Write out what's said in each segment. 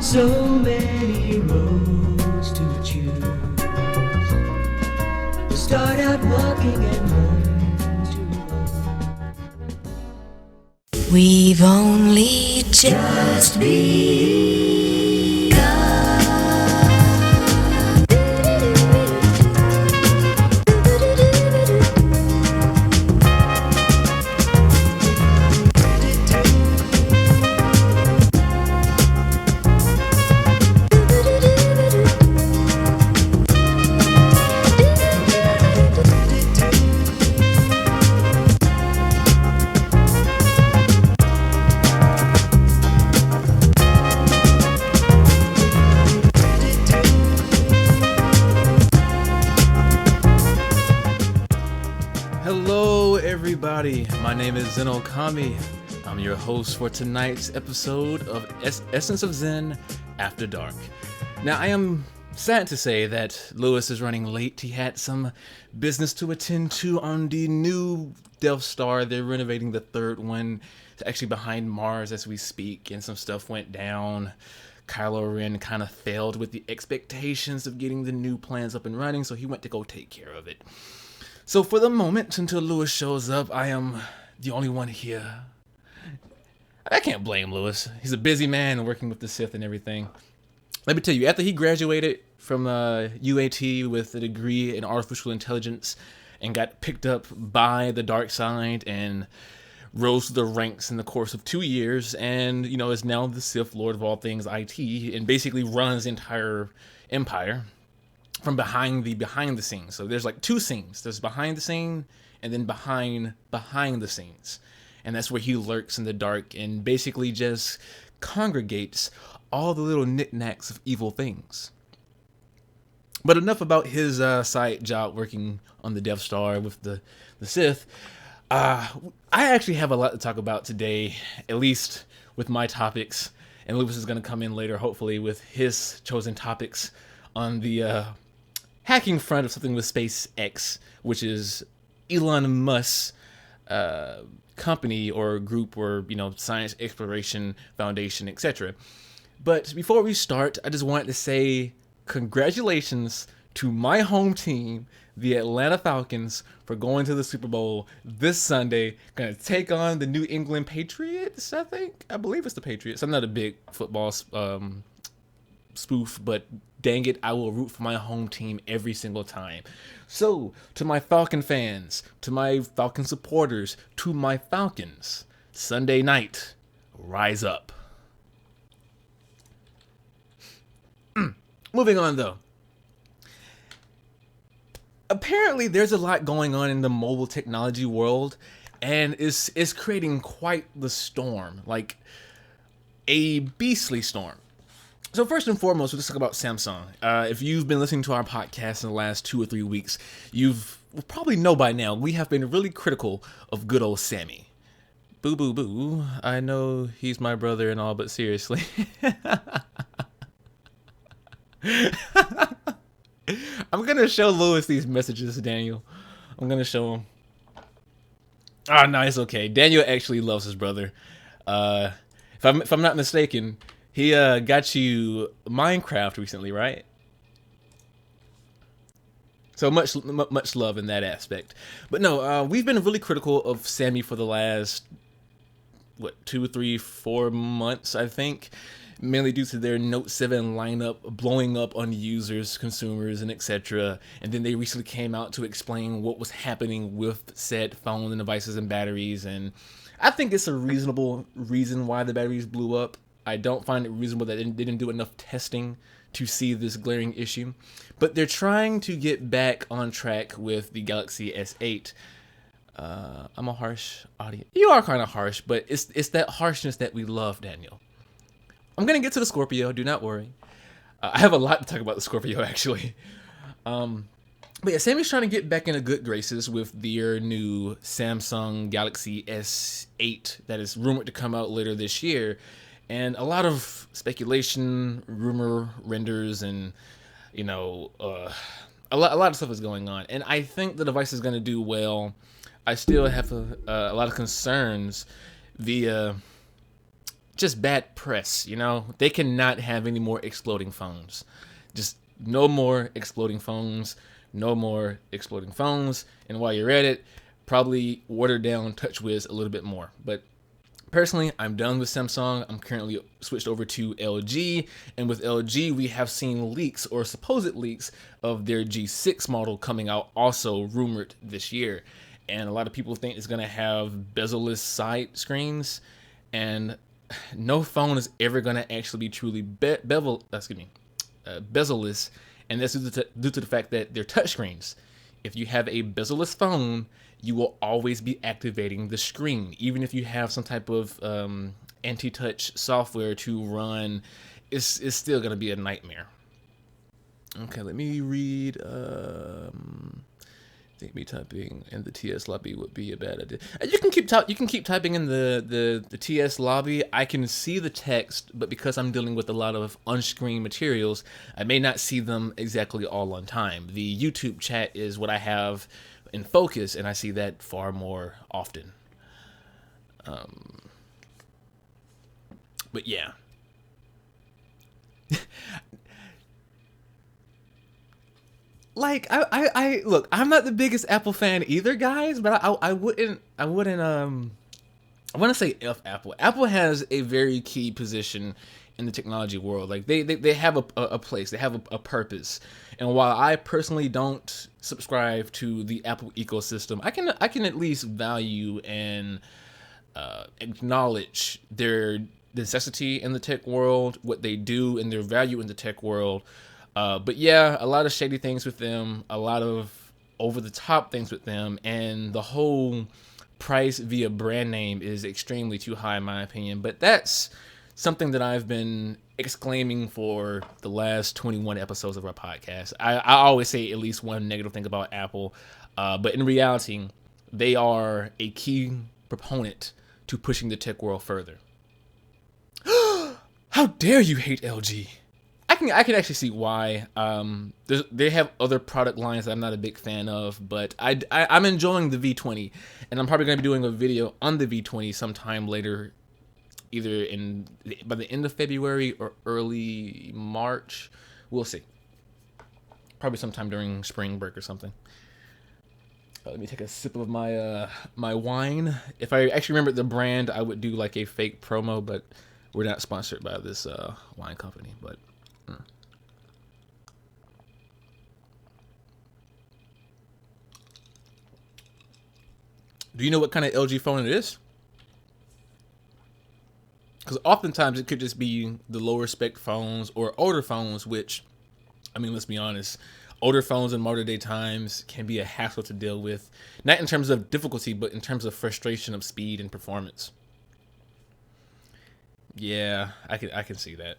So many roads to choose. Start out walking and learn to run. We've only just begun. My name is Zen Okami. I'm your host for tonight's episode of Essence of Zen After Dark. Now, I am sad to say that Lewis is running late. He had some business to attend to on the new Death Star. They're renovating the third one. It's actually behind Mars as we speak, and some stuff went down. Kylo Ren kind of failed with the expectations of getting the new plans up and running, so he went to go take care of it. So for the moment, until Lewis shows up, I am the only one here. I can't blame Lewis. He's a busy man working with the Sith and everything. Let me tell you, after he graduated from UAT with a degree in artificial intelligence and got picked up by the dark side and rose to the ranks in the course of 2 years and, is now the Sith Lord of all things IT and basically runs the entire empire from behind the scenes. So there's like two scenes. There's behind the scene and then behind the scenes. And that's where he lurks in the dark and basically just congregates all the little knickknacks of evil things. But enough about his side job working on the Death Star with the Sith. I actually have a lot to talk about today, at least with my topics. And Lewis is going to come in later, hopefully, with his chosen topics on the hacking front of something with SpaceX, which is Elon Musk's company or group or, science exploration foundation, etc. But before we start, I just wanted to say congratulations to my home team, the Atlanta Falcons, for going to the Super Bowl this Sunday. Gonna take on the New England Patriots, I believe it's the Patriots. I'm not a big football spoof, but dang it, I will root for my home team every single time. So, to my Falcon fans, to my Falcon supporters, to my Falcons, Sunday night, rise up. Moving on, though. Apparently, there's a lot going on in the mobile technology world, and it's creating quite the storm, like a beastly storm. So first and foremost, let's talk about Samsung. If you've been listening to our podcast in the last 2 or 3 weeks, you've probably know by now we have been really critical of good old Sammy. Boo, boo, boo. I know he's my brother and all, but seriously. I'm going to show Lewis these messages, Daniel. I'm going to show him. Oh, no, it's okay. Daniel actually loves his brother. If I'm not mistaken, he got you Minecraft recently, right? So much love in that aspect. But no, we've been really critical of Sammy for the last 2, 3, 4 months, I think, mainly due to their Note 7 lineup blowing up on users, consumers, and etc. And then they recently came out to explain what was happening with said phone and devices and batteries. And I think it's a reasonable reason why the batteries blew up. I don't find it reasonable that they didn't do enough testing to see this glaring issue. But they're trying to get back on track with the Galaxy S8. I'm a harsh audience. You are kind of harsh, but it's that harshness that we love, Daniel. I'm going to get to the Scorpio, do not worry. I have a lot to talk about the Scorpio, actually. But yeah, Sammy's trying to get back into good graces with their new Samsung Galaxy S8 that is rumored to come out later this year. And a lot of speculation, rumor renders, and, you know, a lot of stuff is going on. And I think the device is going to do well. I still have a lot of concerns via just bad press, you know? They cannot have any more exploding phones. Just no more exploding phones. No more exploding phones. And while you're at it, probably water down TouchWiz a little bit more. But personally, I'm done with Samsung. I'm currently switched over to LG. And with LG, we have seen leaks or supposed leaks of their G6 model coming out, also rumored this year. And a lot of people think it's going to have bezel-less side screens. And no phone is ever going to actually be truly bezel-less. And that's due to the fact that they're touchscreens. If you have a bezel-less phone, you will always be activating the screen. Even if you have some type of anti-touch software to run, it's still going to be a nightmare. Okay, let me read. I think me typing in the TS lobby would be a bad idea. You can keep typing in the TS lobby. I can see the text, but because I'm dealing with a lot of on-screen materials, I may not see them exactly all on time. The YouTube chat is what I have in focus, and I see that far more often. But yeah. Like I look, I'm not the biggest Apple fan either, guys, but I wouldn't I want to say F Apple. Apple has a very key position in the technology world. Like they have a place, they have a purpose. And while I personally don't subscribe to the Apple ecosystem, I can at least value and acknowledge their necessity in the tech world, what they do, and their value in the tech world. But yeah, a lot of shady things with them, a lot of over-the-top things with them, and the whole price via brand name is extremely too high in my opinion. But that's something that I've been exclaiming for the last 21 episodes of our podcast. I always say at least one negative thing about Apple, but in reality, they are a key proponent to pushing the tech world further. How dare you hate LG? I can actually see why. They have other product lines that I'm not a big fan of, but I'm enjoying the V20, and I'm probably going to be doing a video on the V20 sometime later, either by the end of February or early March. We'll see. probably sometime during spring break or something. Let me take a sip of my my wine. If I actually remembered the brand, I would do like a fake promo, but we're not sponsored by this wine company. But do you know what kind of LG phone it is? Because oftentimes it could just be the lower spec phones or older phones, which, I mean, let's be honest, older phones in modern day times can be a hassle to deal with, not in terms of difficulty, but in terms of frustration of speed and performance. Yeah, I can see that.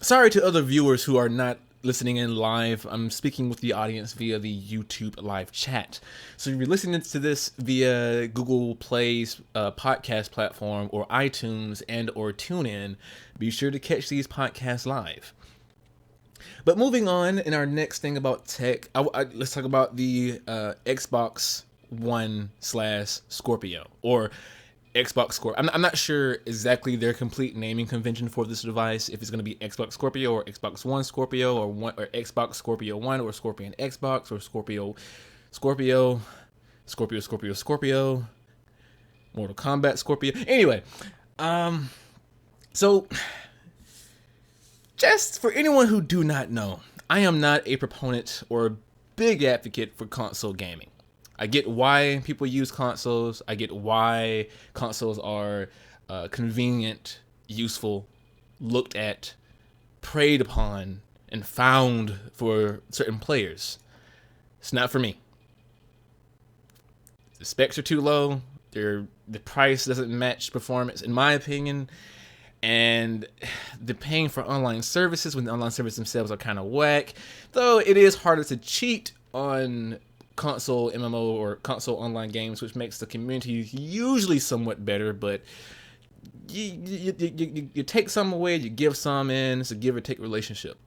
Sorry to other viewers who are not listening in live. I'm speaking with the audience via the YouTube live chat. So if you're listening to this via Google Play's podcast platform or iTunes and or TuneIn, be sure to catch these podcasts live. But moving on, in our next thing about tech, let's talk about the Xbox One / Scorpio, or Xbox Scorpio. I'm not sure exactly their complete naming convention for this device, if it's going to be Xbox Scorpio or Xbox One Scorpio or Xbox Scorpio One or Scorpion Xbox or Scorpio, Mortal Kombat Scorpio. Anyway, so just for anyone who do not know, I am not a proponent or a big advocate for console gaming. I get why people use consoles. I get why consoles are convenient, useful, looked at, preyed upon, and found for certain players. It's not for me. The specs are too low. The price doesn't match performance, in my opinion. And the paying for online services when the online services themselves are kind of whack. Though it is harder to cheat on console MMO or console online games, which makes the community usually somewhat better, but you take some away, you give some in. It's a give or take relationship.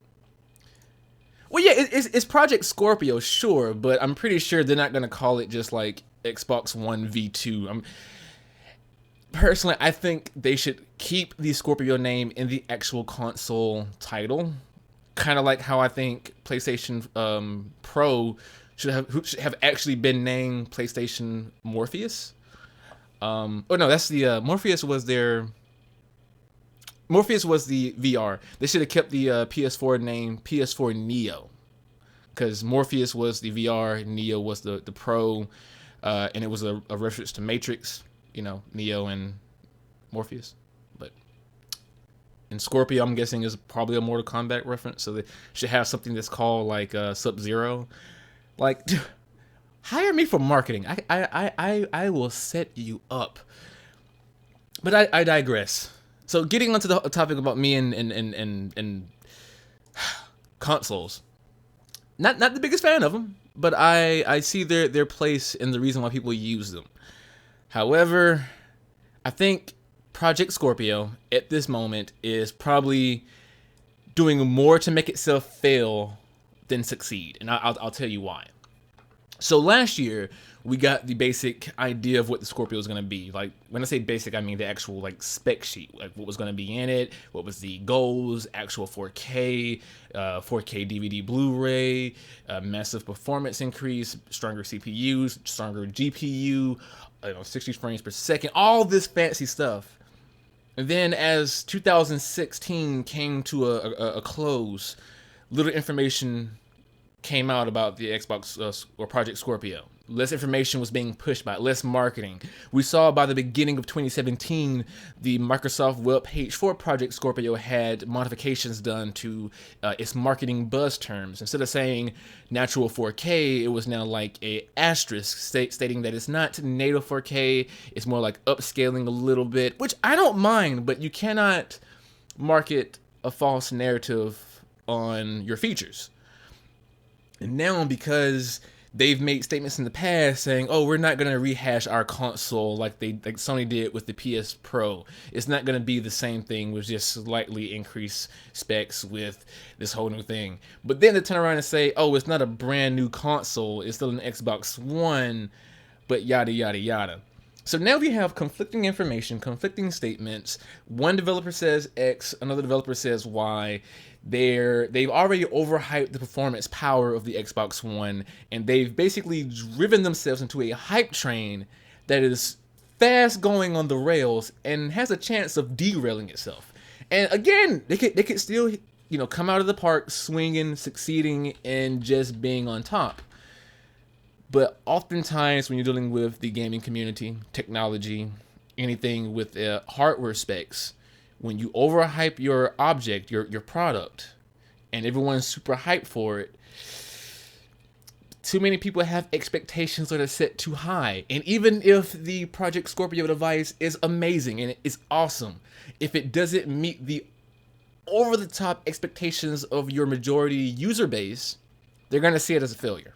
Well, yeah, it's Project Scorpio, sure, but I'm pretty sure they're not going to call it just like Xbox One V2. Personally, I think they should keep the Scorpio name in the actual console title, kind of like how I think PlayStation Pro should have actually been named PlayStation Morpheus. Oh no, that's the Morpheus was the VR. They should have kept the PS4 name PS4 Neo, because Morpheus was the VR, Neo was the Pro, and it was a reference to Matrix, Neo and Morpheus. But in Scorpio, I'm guessing is probably a Mortal Kombat reference, so they should have something that's called like Sub-Zero. Like, hire me for marketing. I will set you up. But I digress. So getting onto the topic about me and consoles. Not the biggest fan of them, but I see their place in the reason why people use them. However, I think Project Scorpio at this moment is probably doing more to make itself fail than succeed, and I'll tell you why. So last year we got the basic idea of what the Scorpio is going to be. Like, when I say basic, I mean the actual like spec sheet, like what was going to be in it, what was the goals, actual 4K, 4K DVD Blu-ray, massive performance increase, stronger CPUs, stronger GPU, 60 frames per second, all this fancy stuff. And then as 2016 came to a close, little information came out about the Xbox or Project Scorpio. Less information was being pushed by it, less marketing. We saw by the beginning of 2017, the Microsoft web page for Project Scorpio had modifications done to its marketing buzz terms. Instead of saying natural 4K, it was now like a asterisk stating that it's not native 4K, it's more like upscaling a little bit, which I don't mind, but you cannot market a false narrative on your features. And now, because they've made statements in the past saying, "Oh, we're not going to rehash our console like Sony did with the PS Pro. It's not going to be the same thing with just slightly increased specs with this whole new thing." But then they turn around and say, "Oh, it's not a brand new console. It's still an Xbox One," but yada yada yada. So now we have conflicting information, conflicting statements. One developer says X, another developer says Y. They've already overhyped the performance power of the Xbox One, and they've basically driven themselves into a hype train that is fast going on the rails and has a chance of derailing itself. And again, they could still come out of the park swinging, succeeding, and just being on top. But oftentimes, when you're dealing with the gaming community, technology, anything with hardware specs, when you overhype your object, your product, and everyone's super hyped for it, too many people have expectations that are set too high. And even if the Project Scorpio device is amazing and it's awesome, if it doesn't meet the over-the-top expectations of your majority user base, they're going to see it as a failure.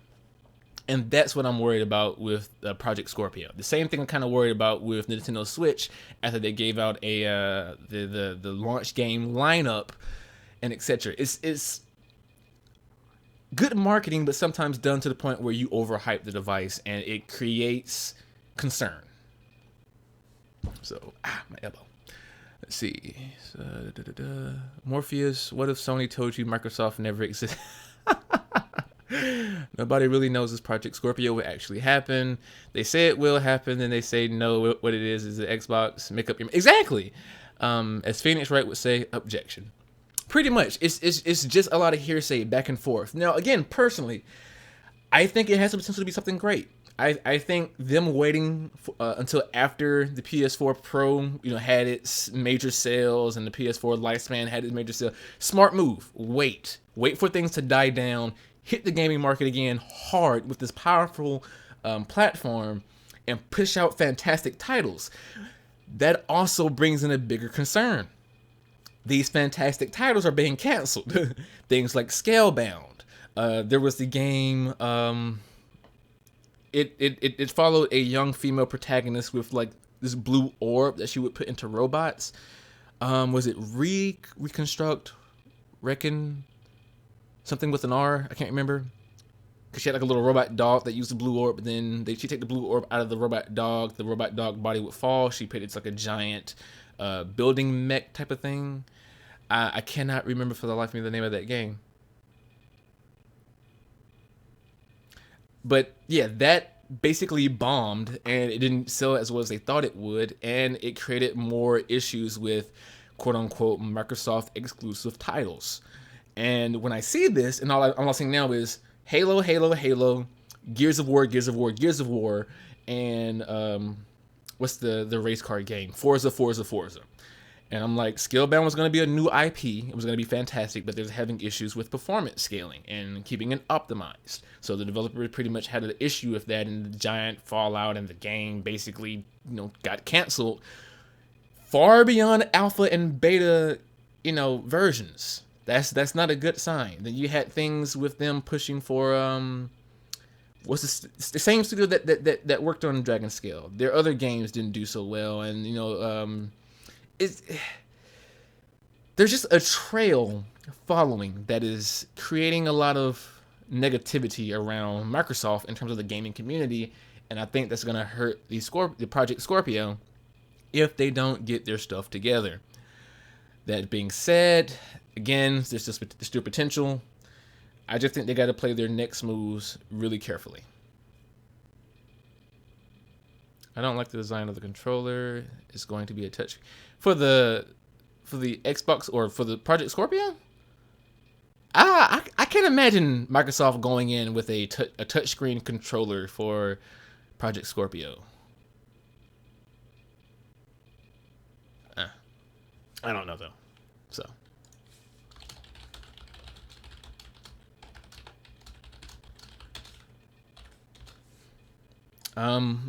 And that's what I'm worried about with Project Scorpio. The same thing I'm kind of worried about with Nintendo Switch after they gave out the launch game lineup and etc. It's good marketing, but sometimes done to the point where you overhype the device and it creates concern. So, my elbow. Let's see. Morpheus, what if Sony told you Microsoft never existed? Nobody really knows this Project Scorpio will actually happen. They say it will happen, then they say no. What it is the Xbox. Make up your exactly. As Phoenix Wright would say, objection. Pretty much, it's just a lot of hearsay back and forth. Now, again, personally, I think it has the potential to be something great. I think them waiting until after the PS4 Pro, had its major sales and the PS4 lifespan had its major sale. Smart move. Wait for things to die down. Hit the gaming market again hard with this powerful platform and push out fantastic titles. That also brings in a bigger concern. These fantastic titles are being canceled. Things like Scalebound. There was the game. It followed a young female protagonist with like this blue orb that she would put into robots. Was it Reconstruct? Reckon? Something with an R, I can't remember. Because she had like a little robot dog that used the blue orb, but then she'd take the blue orb out of the robot dog body would fall. She put it's like a giant building mech type of thing. I cannot remember for the life of me the name of that game. But yeah, that basically bombed and it didn't sell as well as they thought it would, and it created more issues with quote unquote Microsoft exclusive titles. And when I see this, and all I'm seeing now is Halo, Gears of War, and what's the race car game? Forza. And I'm like, Scalebound was going to be a new IP. It was going to be fantastic, but they're having issues with performance scaling and keeping it optimized. So the developer pretty much had an issue with that, and the giant fallout and the game basically, got canceled far beyond alpha and beta, versions. That's not a good sign. Then you had things with them pushing for what's the same studio that worked on Dragon Scale. Their other games didn't do so well, and there's just a trail following that is creating a lot of negativity around Microsoft in terms of the gaming community, and I think that's gonna hurt the Project Scorpio if they don't get their stuff together. That being said, again, there's still potential. I just think they got to play their next moves really carefully. I don't like the design of the controller. It's going to be a touch for the Xbox or for the Project Scorpio. I can't imagine Microsoft going in with a touchscreen controller for Project Scorpio. I don't know though. So.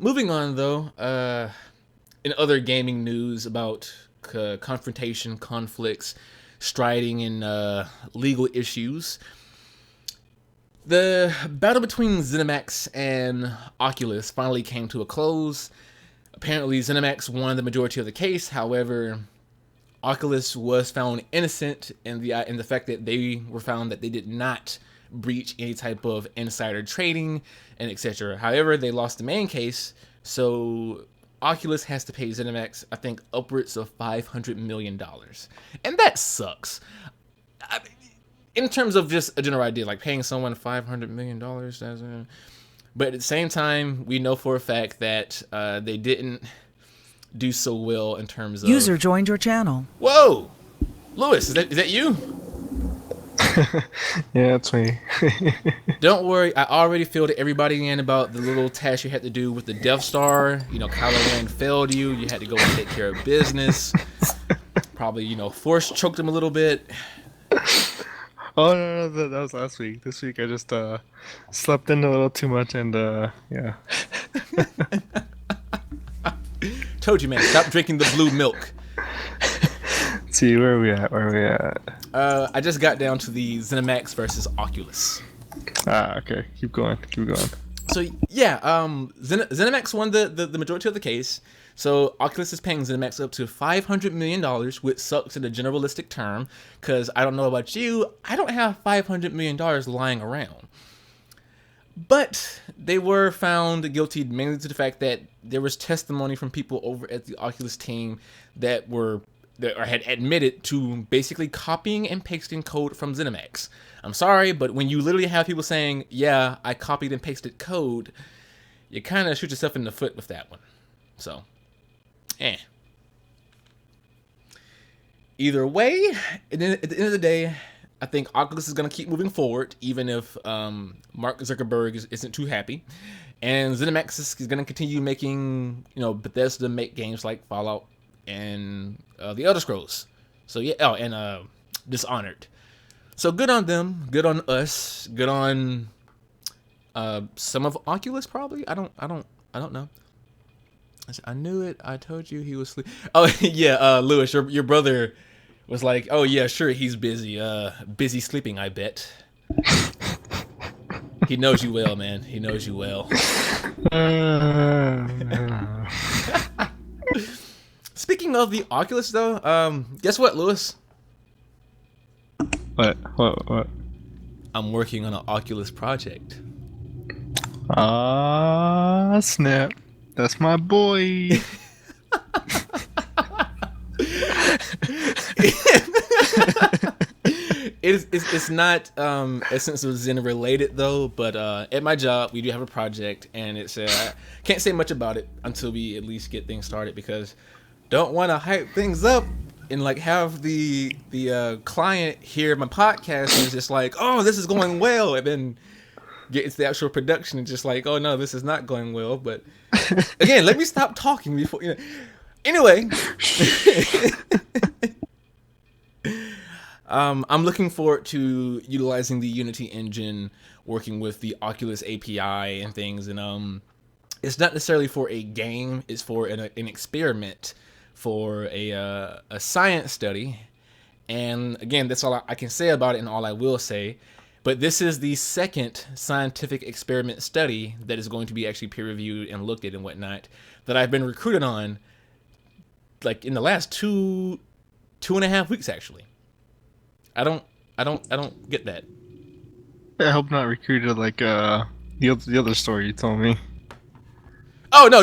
Moving on though, in other gaming news about confrontation, conflicts, striding, and legal issues, the battle between ZeniMax and Oculus finally came to a close. Apparently, ZeniMax won the majority of the case. However, Oculus was found innocent in the fact that they were found that they did not breach any type of insider trading and etc. However, they lost the main case, so Oculus has to pay ZeniMax, I think, upwards of $500 million. And that sucks. In terms of just a general idea, like paying someone $500 million, but at the same time, we know for a fact that they didn't do so well in terms of... User joined your channel. Whoa! Lewis, is that you? Yeah, it's me. Don't worry, I already filled everybody in about the little task you had to do with the Death Star. You know, Kylo Ren failed you. You had to go and take care of business. Probably, you know, force choked him a little bit. Oh no, that was last week. This week I just slept in a little too much and yeah. Told you, man, stop drinking the blue milk. Let's see, where are we at? I just got down to the ZeniMax versus Oculus. Okay. Keep going. So yeah, ZeniMax won the majority of the case. So Oculus is paying ZeniMax up to $500 million, which sucks in a generalistic term, because I don't know about you, I don't have $500 million lying around. But they were found guilty mainly to the fact that there was testimony from people over at the Oculus team that had admitted to basically copying and pasting code from ZeniMax. I'm sorry, but when you literally have people saying, yeah, I copied and pasted code, you kind of shoot yourself in the foot with that one. So, Either way, at the end of the day, I think Oculus is going to keep moving forward, even if Mark Zuckerberg isn't too happy. And ZeniMax is going to continue making, Bethesda make games like Fallout and The Elder Scrolls. So yeah, and Dishonored. So good on them, good on us, good on some of Oculus probably. I don't know. I knew it. I told you he was sleep. Oh yeah, Lewis, your brother was like, oh yeah, sure, he's busy. Busy sleeping, I bet. He knows you well, man. He knows you well. Speaking of the Oculus, though, guess what, Lewis? What? I'm working on an Oculus project. Snap. That's my boy. It's not Essence of Zen related though, but at my job we do have a project, and it's I can't say much about it until we at least get things started, because don't want to hype things up and like have the client hear my podcast and is just like, oh, this is going well, and then get into the actual production and just like, oh no, this is not going well. But again, let me stop talking before Anyway, I'm looking forward to utilizing the Unity engine, working with the Oculus API and things, and it's not necessarily for a game; it's for an experiment, for a science study. And again, that's all I can say about it, and all I will say. But this is the second scientific experiment study that is going to be actually peer-reviewed and looked at and whatnot that I've been recruited on, like in the last two and a half weeks actually. I don't get that. I hope not recruited like the other story you told me. Oh no,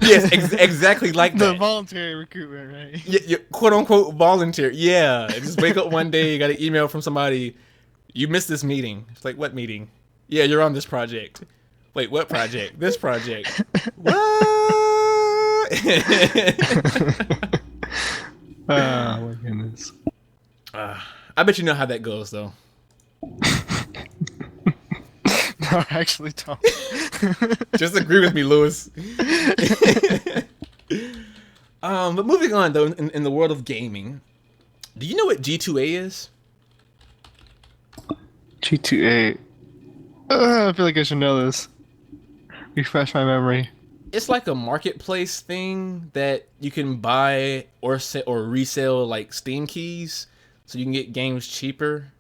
yes, exactly like that. The voluntary recruitment, right? Yeah, quote unquote volunteer. Yeah, just wake up one day, you got an email from somebody. You missed this meeting. It's like, what meeting? Yeah, you're on this project. Wait, what project? This project. What? Oh my goodness. I bet you know how that goes, though. No, I actually don't. Just agree with me, Lewis. But moving on, though, in the world of gaming, do you know what G2A is? G2A. I feel like I should know this. Refresh my memory. It's like a marketplace thing that you can buy or resell like Steam keys, so you can get games cheaper.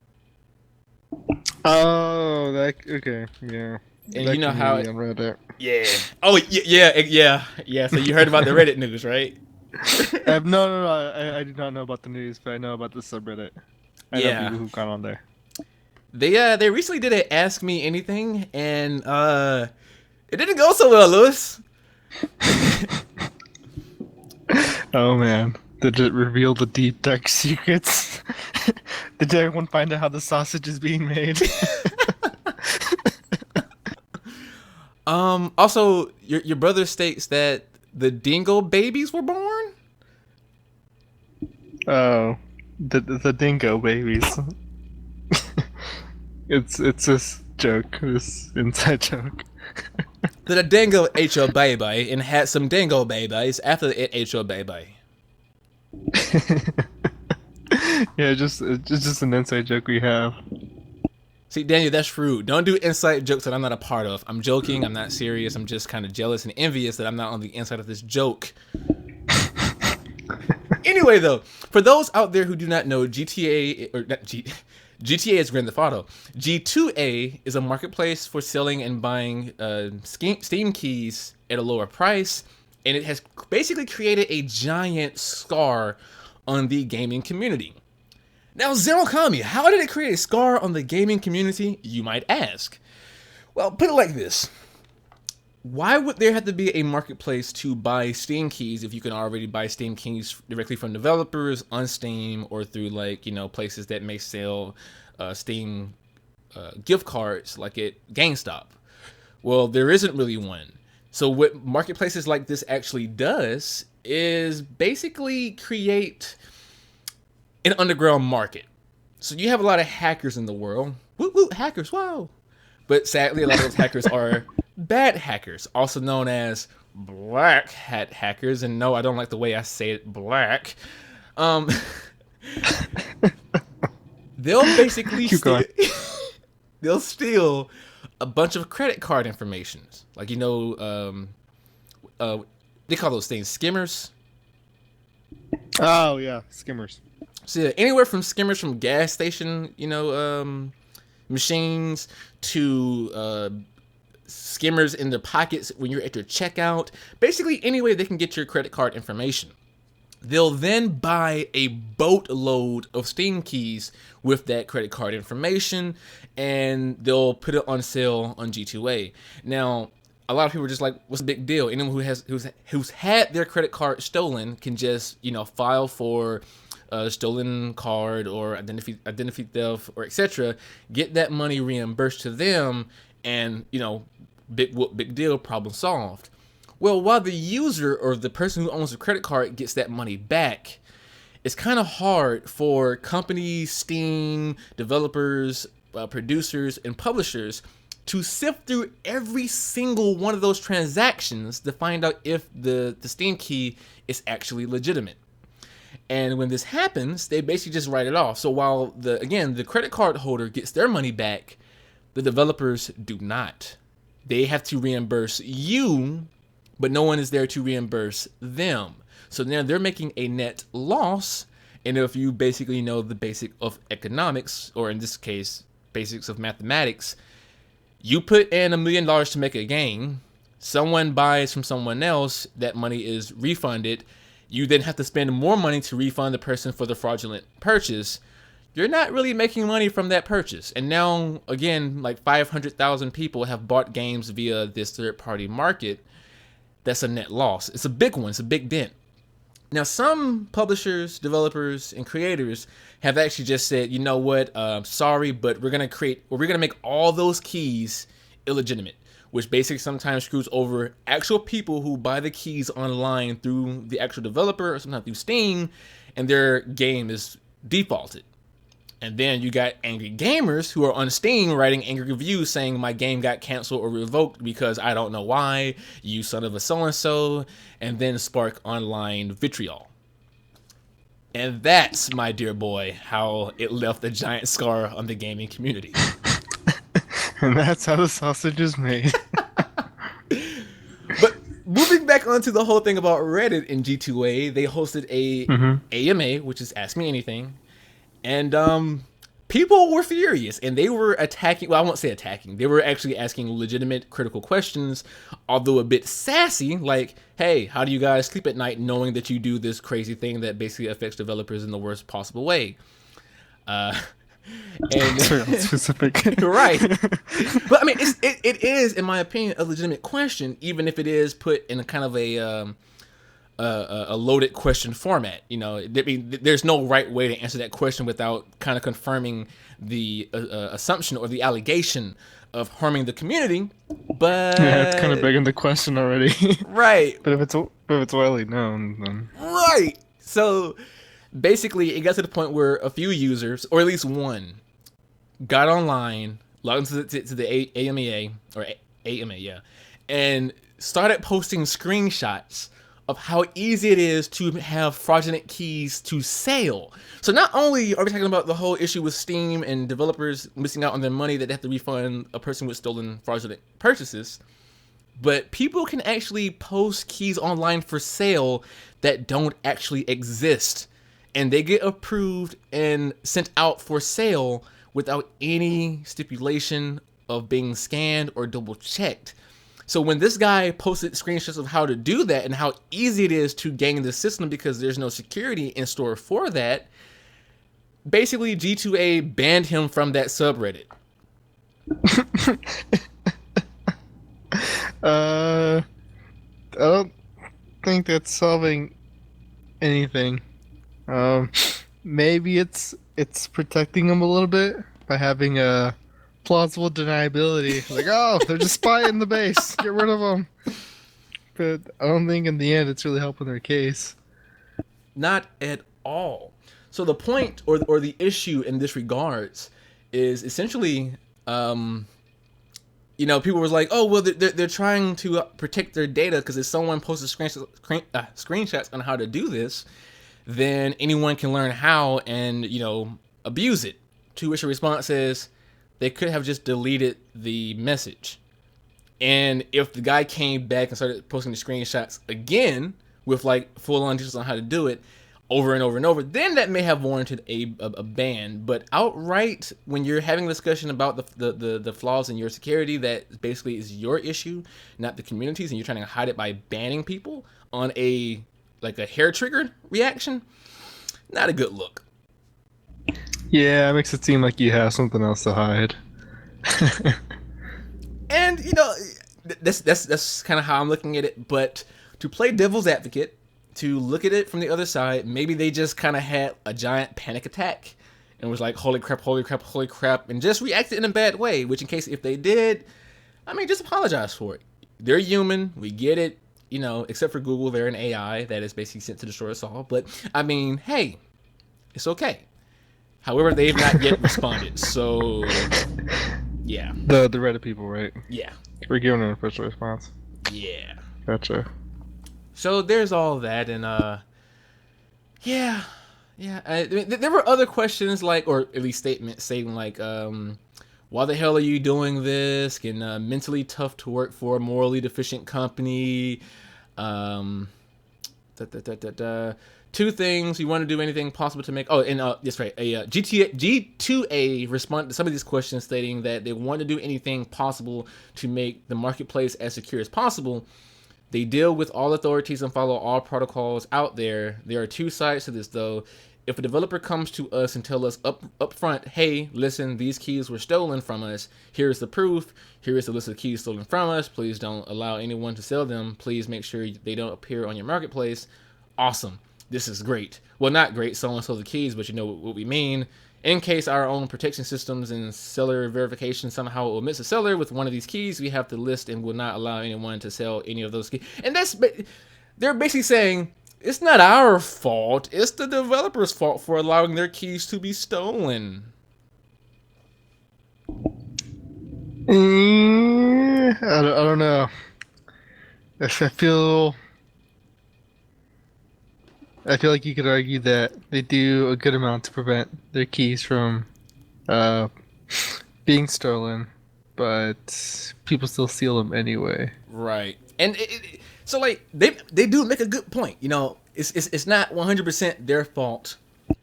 Oh, okay, yeah. And that you know can how be on Reddit. Yeah. Oh, yeah. So you heard about the Reddit news, right? No. I did not know about the news, but I know about the subreddit. I know people who've gone on there. They recently did a Ask Me Anything, and it didn't go so well, Lewis. Oh man, did it reveal the deep dark secrets? Did everyone find out how the sausage is being made? Also, your brother states that the dingo babies were born. Oh, the dingo babies. It's this joke, this inside joke. That a dingo ate your baby and had some dingo babies after it ate your baby. Yeah, it's just an inside joke we have. See, Daniel, that's rude. Don't do inside jokes that I'm not a part of. I'm joking. I'm not serious. I'm just kind of jealous and envious that I'm not on the inside of this joke. Anyway, though, for those out there who do not know, GTA is Grand Theft Auto. G2A is a marketplace for selling and buying Steam keys at a lower price, and it has basically created a giant scar on the gaming community. Now, Zero Kami, how did it create a scar on the gaming community, you might ask? Well, put it like this. Why would there have to be a marketplace to buy Steam keys if you can already buy Steam keys directly from developers on Steam or through, like, you know, places that may sell Steam gift cards like at Gamestop? Well, there isn't really one. So what marketplaces like this actually does is basically create an underground market. So you have a lot of hackers in the world. Woo woo, hackers, wow. But sadly, a lot of those hackers are bad hackers, also known as black hat hackers. And no, I don't like the way I say it, black. They'll basically they'll steal a bunch of credit card information. Like, you know, they call those things skimmers. Oh yeah, skimmers. So yeah, anywhere from skimmers from gas station, you know, machines to skimmers in their pockets when you're at your checkout. Basically, any way they can get your credit card information. They'll then buy a boatload of Steam keys with that credit card information, and they'll put it on sale on G2A. Now, a lot of people are just like, what's the big deal? Anyone who's had their credit card stolen can just, you know, file for a stolen card or identity theft or etc. Get that money reimbursed to them, and, you know, big deal, problem solved. Well, while the user or the person who owns the credit card gets that money back, it's kind of hard for companies, Steam, developers, producers, and publishers to sift through every single one of those transactions to find out if the Steam key is actually legitimate. And when this happens, they basically just write it off. So while the credit card holder gets their money back, the developers do not. They have to reimburse you, but no one is there to reimburse them. So now they're making a net loss. And if you basically know the basic of economics, or in this case, basics of mathematics, you put in $1 million to make a game, someone buys from someone else, that money is refunded. You then have to spend more money to refund the person for the fraudulent purchase. You're not really making money from that purchase. And now, again, like 500,000 people have bought games via this third-party market. That's a net loss. It's a big one. It's a big dent. Now, some publishers, developers, and creators have actually just said, you know what, sorry, but we're gonna make all those keys illegitimate, which basically sometimes screws over actual people who buy the keys online through the actual developer or sometimes through Steam, and their game is defaulted. And then you got angry gamers who are on Steam writing angry reviews saying my game got canceled or revoked because I don't know why, you son of a so-and-so, and then spark online vitriol. And that's, my dear boy, how it left a giant scar on the gaming community. And that's how the sausage is made. But moving back onto the whole thing about Reddit in G2A, they hosted a AMA, which is Ask Me Anything. And people were furious, and they were attacking. Well, I won't say attacking. They were actually asking legitimate, critical questions, although a bit sassy, like, hey, how do you guys sleep at night knowing that you do this crazy thing that basically affects developers in the worst possible way? And It's very specific. right. But I mean, it is, in my opinion, a legitimate question, even if it is put in a kind of a loaded question format. You know, I mean, there's no right way to answer that question without kind of confirming the assumption or the allegation of harming the community. But Yeah, it's kind of begging the question already. right, But if it's widely known, then right. So basically, it got to the point where a few users, or at least one, got online, logged into the AMA or AMA, yeah, and started posting screenshots of how easy it is to have fraudulent keys to sale. So not only are we talking about the whole issue with Steam and developers missing out on their money that they have to refund a person with stolen fraudulent purchases, but people can actually post keys online for sale that don't actually exist, and they get approved and sent out for sale without any stipulation of being scanned or double checked. So when this guy posted screenshots of how to do that and how easy it is to gang the system because there's no security in store for that, basically G2A banned him from that subreddit. I don't think that's solving anything. Maybe it's protecting them a little bit by having a plausible deniability. Like, oh, they're just spying the base. Get rid of them. But I don't think in the end it's really helping their case. Not at all. So the point or the issue in this regards is essentially, you know, people were like, oh, well, they're trying to protect their data because if someone posted screenshots on how to do this, then anyone can learn how and, you know, abuse it. To which a response is, they could have just deleted the message. And if the guy came back and started posting the screenshots again with like full-on details on how to do it over and over and over, then that may have warranted a ban. But outright, when you're having a discussion about the flaws in your security, that basically is your issue, not the community's, and you're trying to hide it by banning people on a hair-triggered reaction, not a good look. Yeah, it makes it seem like you have something else to hide. And you know, that's kind of how I'm looking at it. But to play devil's advocate, to look at it from the other side, maybe they just kind of had a giant panic attack and was like, holy crap, holy crap, holy crap, and just reacted in a bad way. Which, in case if they did, I mean, just apologize for it. They're human, we get it. You know, except for Google, they're an AI that is basically sent to destroy us all. But I mean, hey, it's okay. However, they've not yet responded, so yeah. The Reddit people, right? Yeah. We're giving an official response. Yeah. Gotcha. So there's all that, and yeah. I mean, there were other questions, like, or at least statements saying like, why the hell are you doing this? And mentally tough to work for a morally deficient company. Two things, you want to do anything possible to make... Oh, and that's right. G2A responded to some of these questions stating that they want to do anything possible to make the marketplace as secure as possible. They deal with all authorities and follow all protocols out there. There are two sides to this, though. If a developer comes to us and tell us up front, hey, listen, these keys were stolen from us. Here's the proof. Here is the list of keys stolen from us. Please don't allow anyone to sell them. Please make sure they don't appear on your marketplace. Awesome. This is great. Well, not great, someone stole the keys, but you know what we mean. In case our own protection systems and seller verification somehow omits a seller with one of these keys, we have to list and will not allow anyone to sell any of those keys. And they're basically saying, it's not our fault, it's the developer's fault for allowing their keys to be stolen. I don't know. I feel like you could argue that they do a good amount to prevent their keys from being stolen, but people still steal them anyway. Right. And so like they do make a good point. You know, it's not 100% their fault.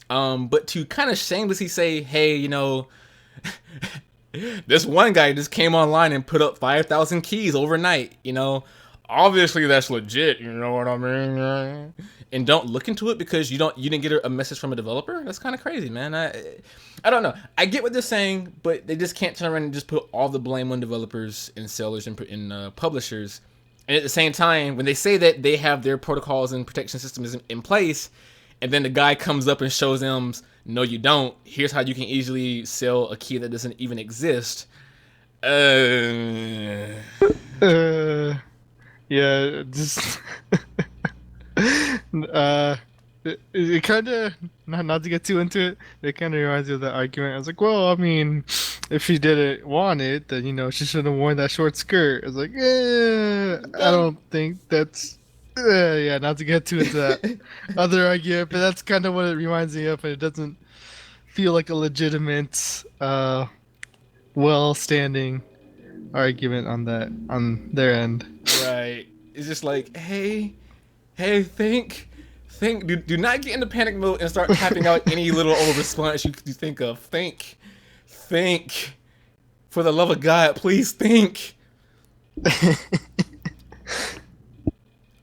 But to kind of shamelessly say, hey, you know, this one guy just came online and put up 5,000 keys overnight, you know. obviously that's legit. You know what I mean? And don't look into it because you didn't get a message from a developer. That's kind of crazy, man. I don't know. I get what they're saying, but they just can't turn around and just put all the blame on developers and sellers and publishers. And at the same time, when they say that they have their protocols and protection systems in place, and then the guy comes up and shows them, no, you don't. Here's how you can easily sell a key that doesn't even exist. Yeah, just it kind of not to get too into it kind of reminds me of that argument. I was like, well, I mean, if she didn't want it, then she should have worn that short skirt. I was like, I don't think that's yeah, not to get too into that other argument, but that's kind of what it reminds me of, and it doesn't feel like a legitimate well-standing argument on their end. Right. It's just like, hey, think. Do not get into panic mode and start typing out any little old response you think of. Think. For the love of God, please think.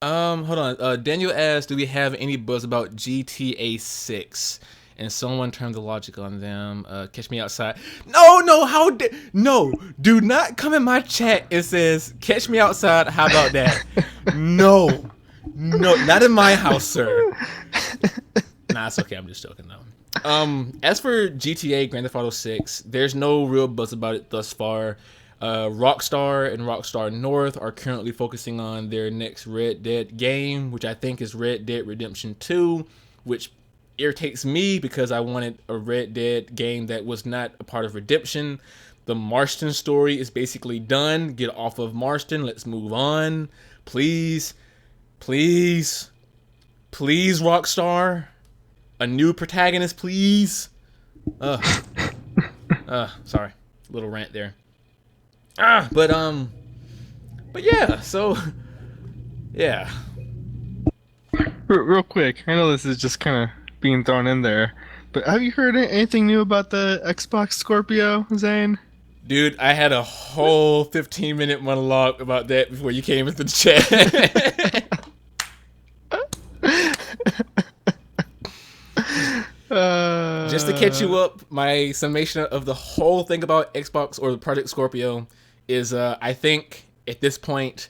Hold on. Daniel asked, do we have any buzz about GTA 6? And someone turned the logic on them. Catch me outside. No, no, do not come in my chat and says, catch me outside. How about that? No, not in my house, sir. Nah, it's okay. I'm just joking though. As for GTA Grand Theft Auto 6, there's no real buzz about it thus far. Rockstar and Rockstar North are currently focusing on their next Red Dead game, which I think is Red Dead Redemption 2, which irritates me because I wanted a Red Dead game that was not a part of Redemption. The Marston story is basically done. Get off of Marston. Let's move on. Please, Rockstar. A new protagonist, please. Sorry. Little rant there. But yeah, so yeah. Real quick, I know this is just kind of being thrown in there, but have you heard anything new about the Xbox Scorpio, Zane? Dude, I had a whole 15-minute monologue about that before you came into the chat. Just to catch you up, my summation of the whole thing about Xbox or the Project Scorpio is I think at this point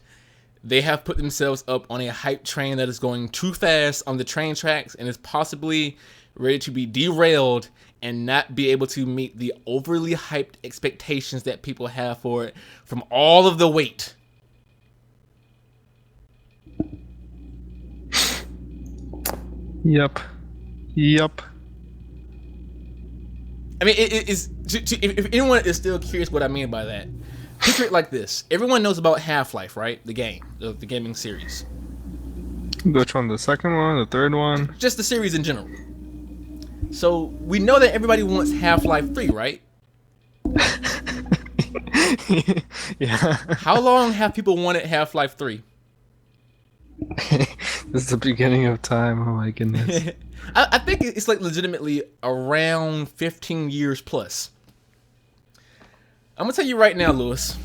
they have put themselves up on a hype train that is going too fast on the train tracks and is possibly ready to be derailed and not be able to meet the overly hyped expectations that people have for it from all of the weight. Yep. I mean, if anyone is still curious what I mean by that, picture it like this. Everyone knows about Half-Life, right? The game, the gaming series. Which one? The second one? The third one? Just the series in general. So, we know that everybody wants Half-Life 3, right? Yeah. How long have people wanted Half-Life 3? This is the beginning of time. Oh my goodness. I think it's like legitimately around 15 years plus. I'm gonna tell you right now, Lewis.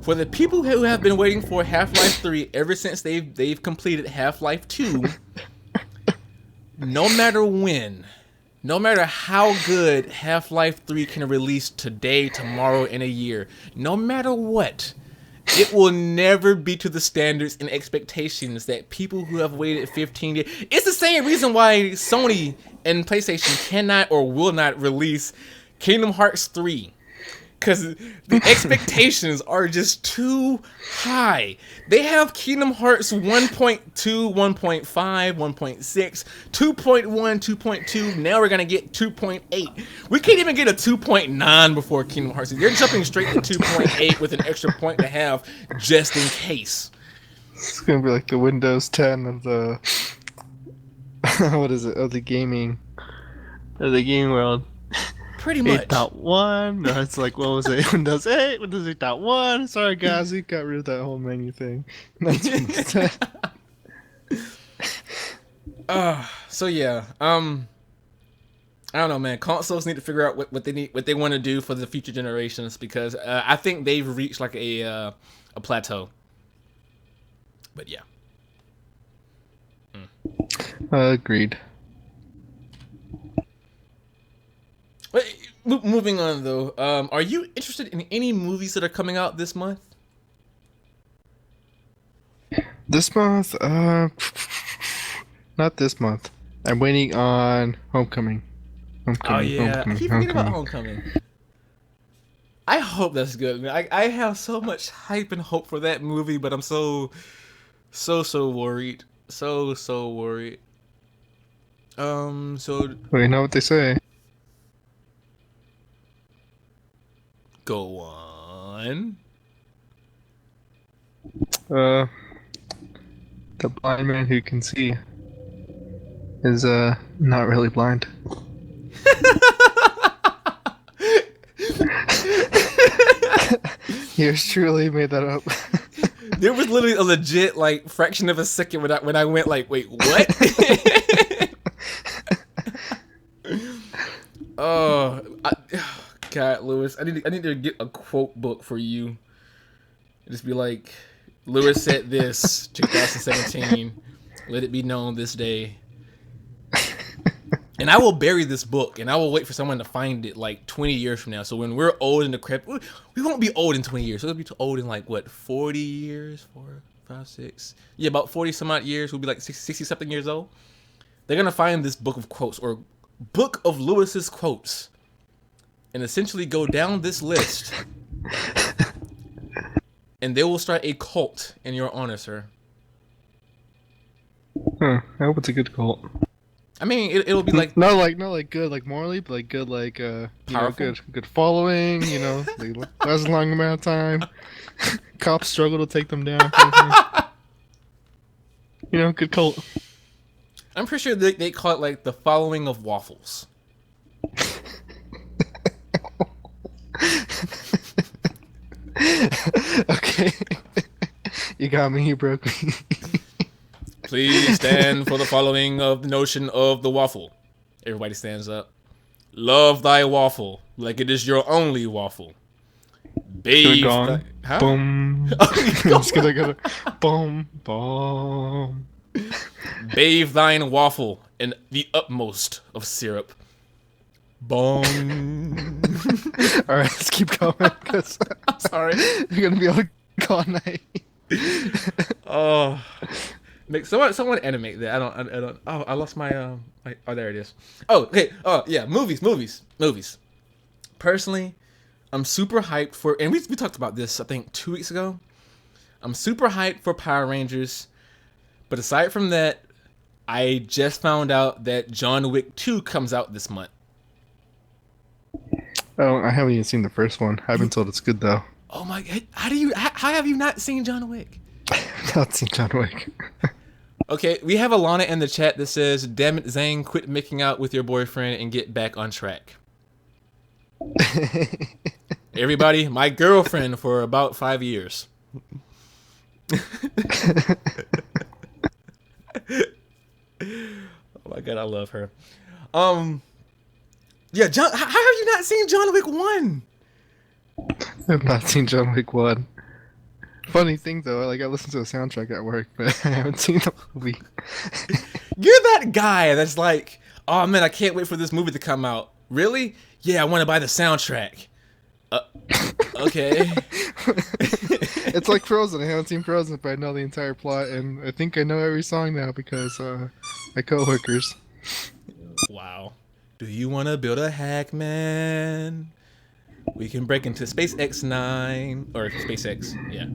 For the people who have been waiting for Half-Life 3 ever since they've completed Half-Life 2, no matter when, no matter how good Half-Life 3 can release today, tomorrow, in a year, no matter what, it will never be to the standards and expectations that people who have waited 15 years... It's the same reason why Sony and PlayStation cannot or will not release Kingdom Hearts 3. Because the expectations are just too high. They have Kingdom Hearts 1.2, 1.5, 1.6, 2.1, 2.2. Now we're going to get 2.8. We can't even get a 2.9 before Kingdom Hearts. They're jumping straight to 2.8 with an extra point and a half just in case. It's going to be like the Windows 10 of the... what is it? Of the gaming world. Pretty much. 8.1. No, it's like, what was it? Windows 8, Windows 8.1. Sorry, guys, we got rid of that whole menu thing. So yeah. I don't know, man. Consoles need to figure out what they want to do for the future generations because I think they've reached like a plateau. But yeah. Agreed. But moving on though, are you interested in any movies that are coming out this month? This month, not this month. I'm waiting on Homecoming. Oh yeah, I keep forgetting about Homecoming. I hope that's good, man. I have so much hype and hope for that movie, but I'm so worried. So worried. So Well, you know what they say. go on. The blind man who can see is not really blind. Yours truly made that up. There was literally a legit like fraction of a second when I went like, wait, what? God, Lewis, I need to get a quote book for you. Just be like, Lewis said this, 2017. Let it be known this day. And I will bury this book, and I will wait for someone to find it like 20 years from now. So when we're old and decrepit, we won't be old in 20 years. So we'll be old in like, what, 40 years? 4, 5, 6. Yeah, about 40 some odd years. We'll be like 60 something years old. They're going to find this book of quotes, or book of Lewis's quotes, and essentially go down this list. And they will start a cult in your honor, sir. Huh, I hope it's a good cult. I mean, it'll be like not like good like morally, but like good like you know, good following. You know, they last a long amount of time. Cops struggle to take them down. You know, good cult. I'm pretty sure they call it like the following of waffles. Okay, you got me. You broke me. Please stand for the following of the notion of the waffle. Everybody stands up. Love thy waffle like it is your only waffle. Bathe thy... Huh? Boom. Just gonna boom, boom. Bathe thine waffle in the utmost of syrup. Boom. All right, let's keep going. Cause I'm sorry. You're gonna be able to go all night. Oh. Make someone animate that. I don't. Oh, I lost my. Oh, there it is. Oh, okay. Oh, yeah. Movies. Personally, I'm super hyped for, and we talked about this I think 2 weeks ago. I'm super hyped for Power Rangers, but aside from that, I just found out that John Wick 2 comes out this month. Oh, I haven't even seen the first one. I've been told it's good though. Oh my God! How have you not seen John Wick? I've not seen John Wick. Okay, we have Alana in the chat that says, "Damn it, Zane, quit making out with your boyfriend and get back on track." Everybody, my girlfriend for about 5 years. Oh my God, I love her. Yeah, John. How have you not seen John Wick 1? I've not seen John Wick 1. Funny thing though, like I listened to the soundtrack at work, but I haven't seen the movie. You're that guy that's like, oh man, I can't wait for this movie to come out. Really? Yeah, I want to buy the soundtrack. Okay. It's like Frozen. I haven't seen Frozen, but I know the entire plot, and I think I know every song now because my coworkers. Wow. Do you want to build a Hackman? We can break into SpaceX 9 or SpaceX. Yeah,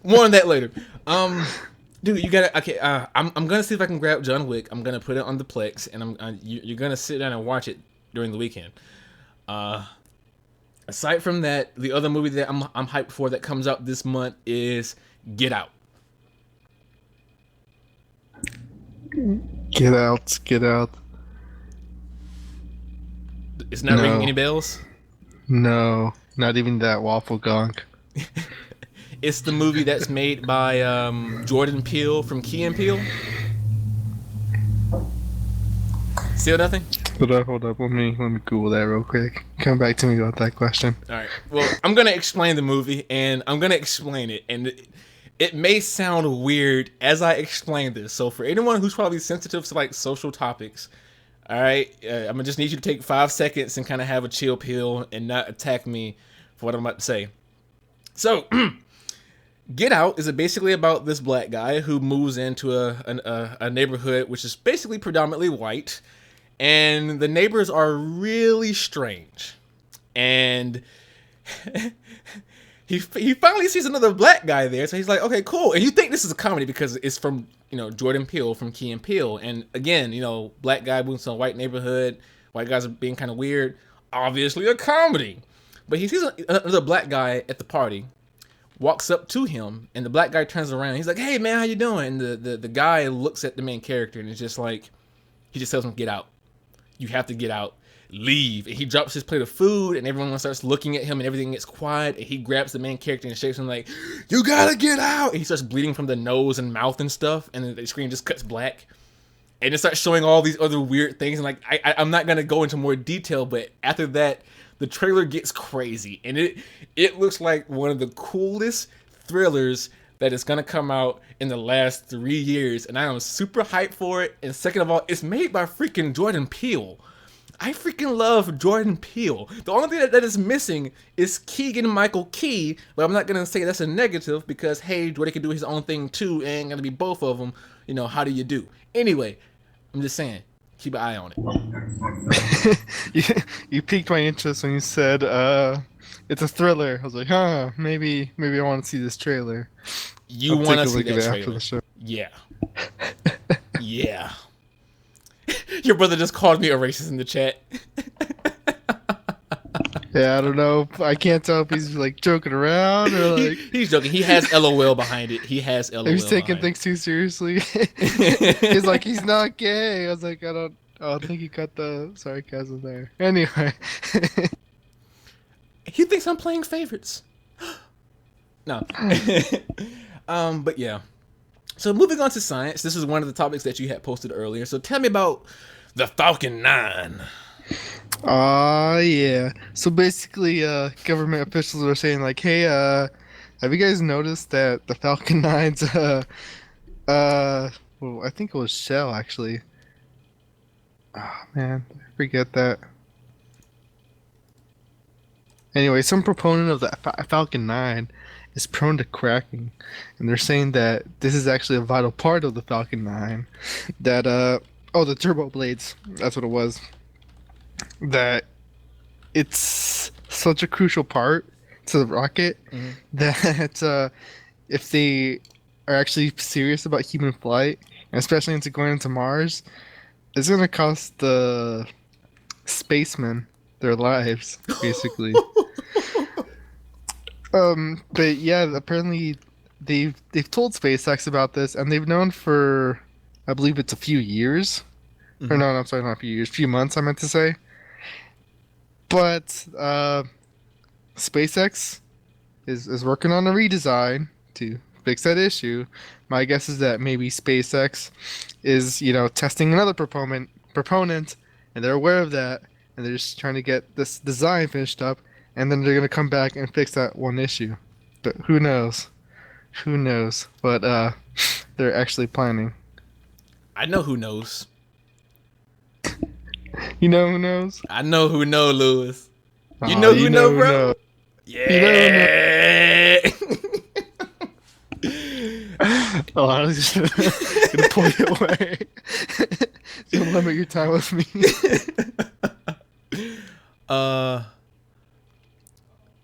more on that later. Dude, you gotta. Okay, I'm gonna see if I can grab John Wick. I'm gonna put it on the Plex, and you're gonna sit down and watch it during the weekend. Aside from that, the other movie that I'm hyped for that comes out this month is Get Out. Get out! Get out! It's not ringing any bells. No, not even that waffle gonk. It's the movie that's made by Jordan Peele from Key and Peele. Still nothing? Hold up. Let me Google that real quick. Come back to me about that question. All right. Well, I'm gonna explain the movie, and I'm gonna explain it, and it may sound weird as I explain this. So for anyone who's probably sensitive to like social topics, all right, I'm gonna just need you to take 5 seconds and kind of have a chill pill and not attack me for what I'm about to say. So, Get Out is basically about this black guy who moves into a neighborhood which is basically predominantly white, and the neighbors are really strange. And he finally sees another black guy there, so he's like, okay, cool. And you think this is a comedy because it's from, Jordan Peele from Key and Peele. And again, black guy moves to a white neighborhood, white guys are being kind of weird. Obviously a comedy. But he sees another black guy at the party, walks up to him, and the black guy turns around. He's like, hey, man, how you doing? And the guy looks at the main character, and it's just like, he just tells him, get out. You have to get out. Leave. And he drops his plate of food, and everyone starts looking at him, and everything gets quiet, and he grabs the main character and shakes him like, you gotta get out. And he starts bleeding from the nose and mouth and stuff, and then the screen just cuts black. And it starts showing all these other weird things, and like, I'm not gonna go into more detail, but after that, the trailer gets crazy, and it looks like one of the coolest thrillers that is gonna come out in the last 3 years, and I am super hyped for it. And second of all, it's made by freaking Jordan Peele. I freaking love Jordan Peele. The only thing that is missing is Keegan-Michael Key, but I'm not gonna say that's a negative because hey, Jordan can do his own thing too, and ain't gonna be both of them. How do you do? Anyway, I'm just saying, keep an eye on it. You piqued my interest when you said it's a thriller. I was like, maybe I want to see this trailer. You want to see that after trailer? the show. Yeah. Yeah. Your brother just called me a racist in the chat. Yeah, I don't know. I can't tell if he's like joking around or like he's joking. He has LOL behind it. He has LOL. He's taking things too seriously. He's like, he's not gay. I was like, I think he got the sarcasm there. Anyway. He thinks I'm playing favorites. No. But yeah. So moving on to science, this is one of the topics that you had posted earlier. So tell me about the Falcon 9. Yeah. So basically, government officials were saying like, hey, have you guys noticed that the Falcon 9's, well, I think it was Shell actually. Oh man, I forget that. Anyway, some proponent of the Falcon 9 is prone to cracking, and they're saying that this is actually a vital part of the Falcon 9. That the turbo blades, that's what it was. That it's such a crucial part to the rocket that if they are actually serious about human flight, and especially into going into Mars, it's gonna cost the spacemen their lives, basically. But yeah, apparently they've told SpaceX about this, and they've known for, I believe it's a few years. Or no, I'm sorry, not a few years, few months I meant to say. But SpaceX is working on a redesign to fix that issue. My guess is that maybe SpaceX is, testing another proponent, and they're aware of that, and they're just trying to get this design finished up, and then they're going to come back and fix that one issue. But who knows? Who knows? But they're actually planning. I know who knows. You know who knows? I know who knows, Lewis. You know who knows, bro? Know. Yeah. Oh, I was just gonna pull you away. Don't limit your time with me.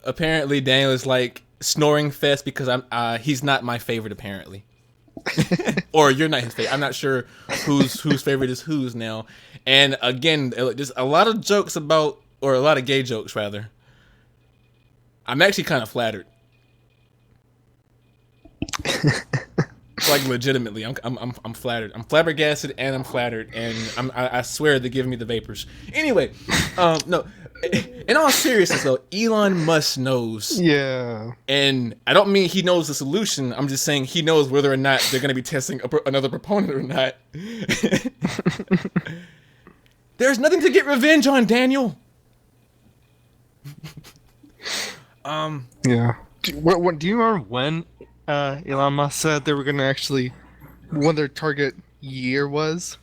Apparently Daniel is like snoring fest because he's not my favorite apparently. Or you're not his favorite. I'm not sure whose favorite is whose now. And again, there's a lot of jokes about, or a lot of gay jokes rather. I'm actually kind of flattered. Like legitimately, I'm flattered. I'm flabbergasted and I'm flattered, and I swear they're giving me the vapors. Anyway, no. In all seriousness though, Elon Musk knows. Yeah. And I don't mean he knows the solution. I'm just saying he knows whether or not they're going to be testing another proponent or not. There's nothing to get revenge on, Daniel. Yeah. Do you remember when Elon Musk said they were gonna actually what their target year was.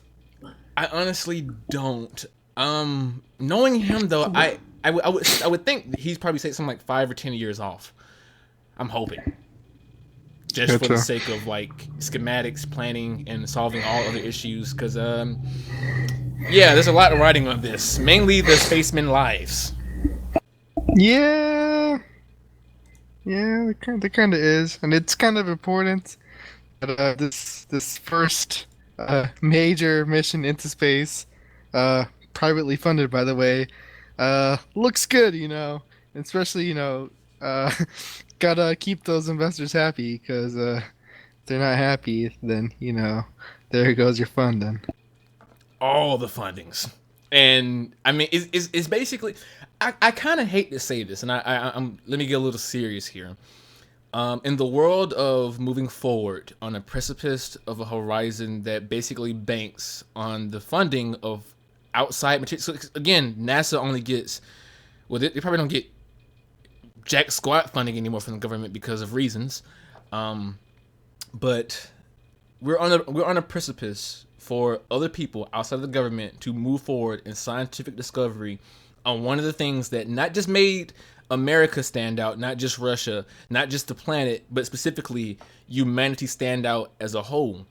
I honestly don't. Knowing him though, I would think he's probably say something like 5 or 10 years off. I'm hoping, just for the Gotcha. sake of like schematics, planning, and solving all other issues. Because yeah, there's a lot of writing on this. Mainly the spacemen lives. Yeah, yeah, there kind of is, and it's kind of important that this first major mission into space, uh, privately funded, by the way, looks good, especially uh, gotta keep those investors happy because if they're not happy, then there goes your funding. All the fundings. And I mean, it's basically. I kind of hate to say this, and I'm let me get a little serious here. In the world of moving forward on a precipice of a horizon that basically banks on the funding of outside material. So again, NASA only gets, well, they probably don't get jack squat funding anymore from the government because of reasons. But we're on a precipice for other people outside of the government to move forward in scientific discovery on one of the things that not just made America stand out, not just Russia, not just the planet, but specifically humanity stand out as a whole.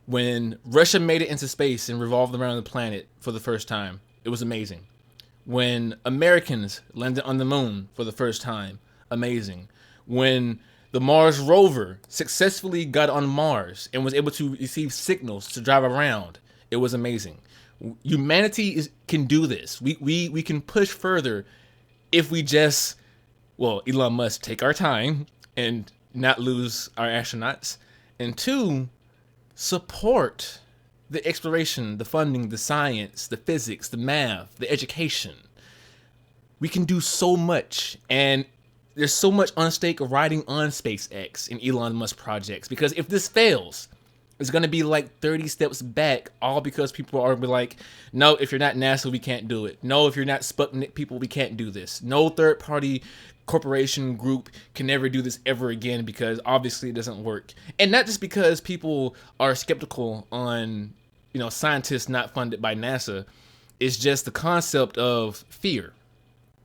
When Russia made it into space and revolved around the planet for the first time, it was amazing. When Americans landed on the moon for the first time, amazing. When the Mars rover successfully got on Mars and was able to receive signals to drive around, it was amazing. Humanity can do this. We can push further if we just, well, Elon Musk, take our time and not lose our astronauts. And two, support the exploration, the funding, the science, the physics, the math, the education. We can do so much, and there's so much on stake riding on SpaceX and Elon Musk projects. Because if this fails, it's going to be like 30 steps back, all because people are be like, no, if you're not NASA, we can't do it. No, if you're not Sputnik people, we can't do this. No third party corporation group can never do this ever again because obviously it doesn't work. And not just because people are skeptical on, scientists not funded by NASA. It's just the concept of fear.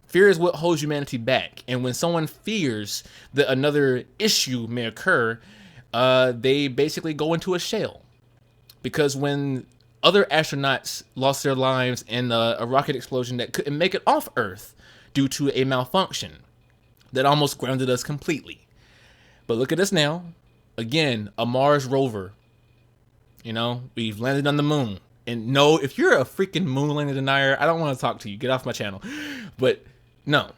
Fear is what holds humanity back. And when someone fears that another issue may occur, they basically go into a shell. Because when other astronauts lost their lives in a rocket explosion that couldn't make it off Earth due to a malfunction that almost grounded us completely. But look at us now. Again, a Mars rover. We've landed on the moon. And no, if you're a freaking moon landing denier, I don't want to talk to you. Get off my channel. But no.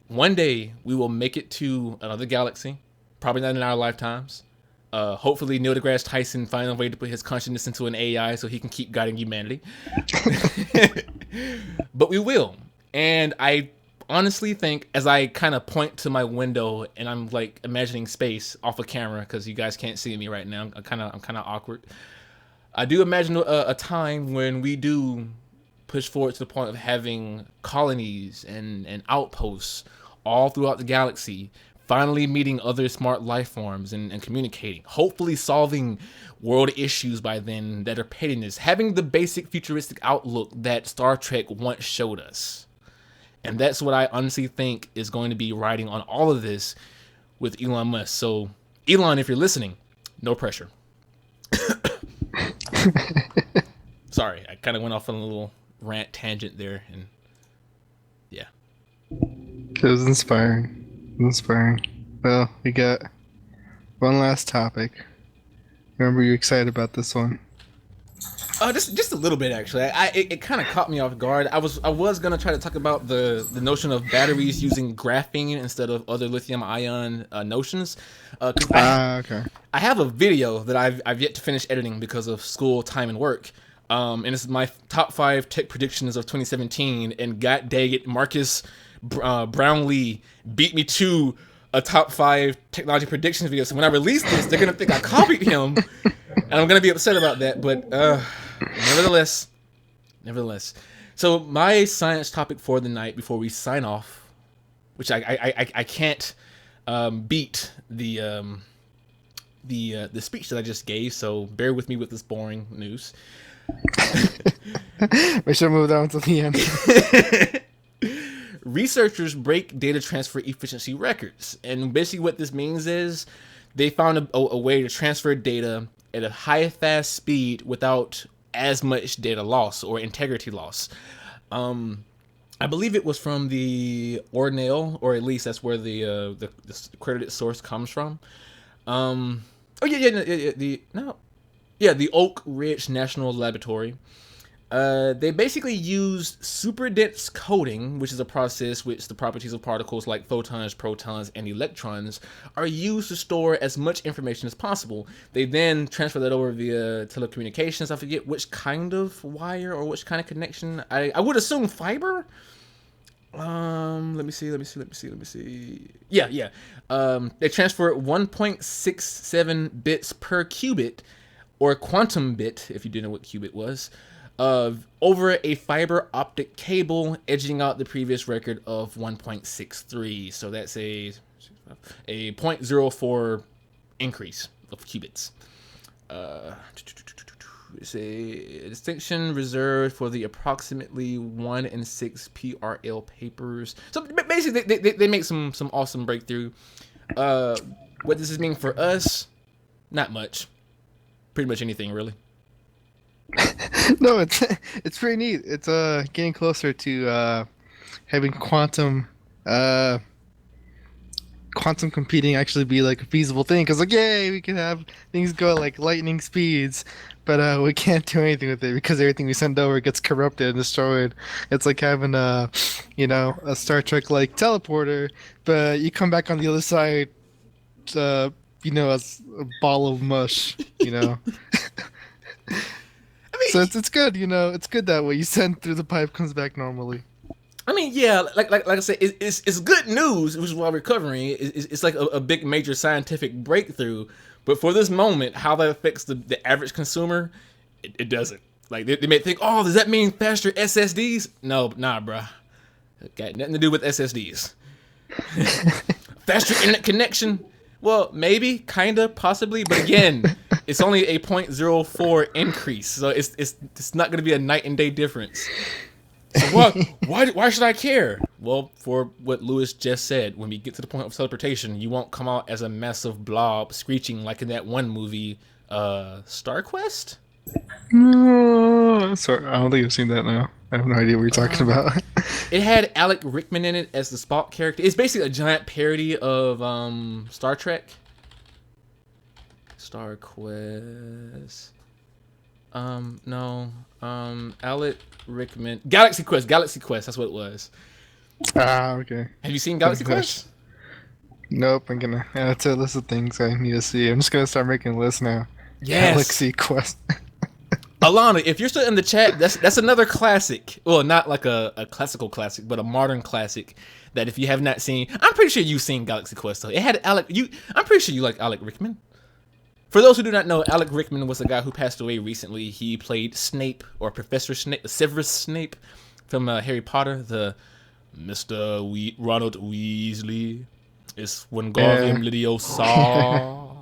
One day we will make it to another galaxy. Probably not in our lifetimes. Hopefully Neil deGrasse Tyson found a way to put his consciousness into an AI so he can keep guiding humanity. But we will. And I honestly think, as I kind of point to my window and I'm like imagining space off of camera, because you guys can't see me right now, I'm kind of awkward. I do imagine a time when we do push forward to the point of having colonies and outposts all throughout the galaxy, finally meeting other smart life forms and communicating, hopefully solving world issues by then that are pettiness, having the basic futuristic outlook that Star Trek once showed us. And that's what I honestly think is going to be riding on all of this with Elon Musk. So, Elon, if you're listening, no pressure. Sorry, I kind of went off on a little rant tangent there, and yeah. It was inspiring. Well, we got one last topic. Remember, you're excited about this one. Just a little bit actually. It kind of caught me off guard. I was gonna try to talk about the notion of batteries using graphene instead of other lithium ion notions. Okay. I have a video that I've yet to finish editing because of school, time, and work. And it's my top 5 tech predictions of 2017. And god dang it, Marcus Brownlee beat me to a top 5 technology predictions video. So when I release this, they're gonna think I copied him, and I'm gonna be upset about that. But nevertheless. So my science topic for the night before we sign off, which I can't beat the speech that I just gave. So bear with me with this boring news. We should move down to the end. Researchers break data transfer efficiency records, and basically what this means is they found a way to transfer data at a high, fast speed without as much data loss or integrity loss. I believe it was from the Ornell, or at least that's where the credited source comes from. The Oak Ridge National Laboratory. They basically used super dense coding, which is a process which the properties of particles like photons, protons, and electrons are used to store as much information as possible. They then transfer that over via telecommunications. I forget which kind of wire or which kind of connection. I would assume fiber. Let me see. Yeah. They transfer 1.67 bits per qubit, or quantum bit, if you didn't know what qubit was, over a fiber optic cable, edging out the previous record of 1.63. So that's a 0.04 increase of qubits. It's a distinction reserved for the approximately 1 in 6 PRL papers. So basically, they make some awesome breakthrough. What does this mean for us? Not much. Pretty much anything, really. No, it's pretty neat. It's getting closer to having quantum computing actually be like a feasible thing. Because like, yay, we can have things go at like lightning speeds, but we can't do anything with it because everything we send over gets corrupted and destroyed. It's like having a Star Trek like teleporter, but you come back on the other side, as a ball of mush. So it's good, it's good that way. You send through the pipe, comes back normally. I mean, yeah, like I said, it's good news, which is why we're covering it. It's like a big major scientific breakthrough. But for this moment, how that affects the average consumer, it doesn't. Like they may think, oh, does that mean faster SSDs? No, nah, bruh. It got nothing to do with SSDs. Faster internet connection? Well, maybe, kinda, possibly, but again, it's only a 0.04 increase, so it's not going to be a night and day difference. So what? Why should I care? Well, for what Lewis just said, when we get to the point of teleportation, you won't come out as a massive blob screeching like in that one movie, Star Quest? Sorry, I don't think I've seen that now. I have no idea what you're talking about. It had Alec Rickman in it as the Spock character. It's basically a giant parody of Star Trek. Star Quest. No. Alec Rickman. Galaxy Quest. That's what it was. Okay. Have you seen Galaxy Quest? Nope. I'm gonna add to a list of things I need to see. I'm just gonna start making a list now. Yes. Galaxy Quest. Alana, if you're still in the chat, that's another classic. Well, not like a classical classic, but a modern classic that if you have not seen, I'm pretty sure you've seen Galaxy Quest though. It had I'm pretty sure you like Alec Rickman. For those who do not know, Alec Rickman was a guy who passed away recently. He played Snape, or Professor Snape, Severus Snape from Harry Potter, the Mr. Ronald Weasley. It's Wingardium Leviosa.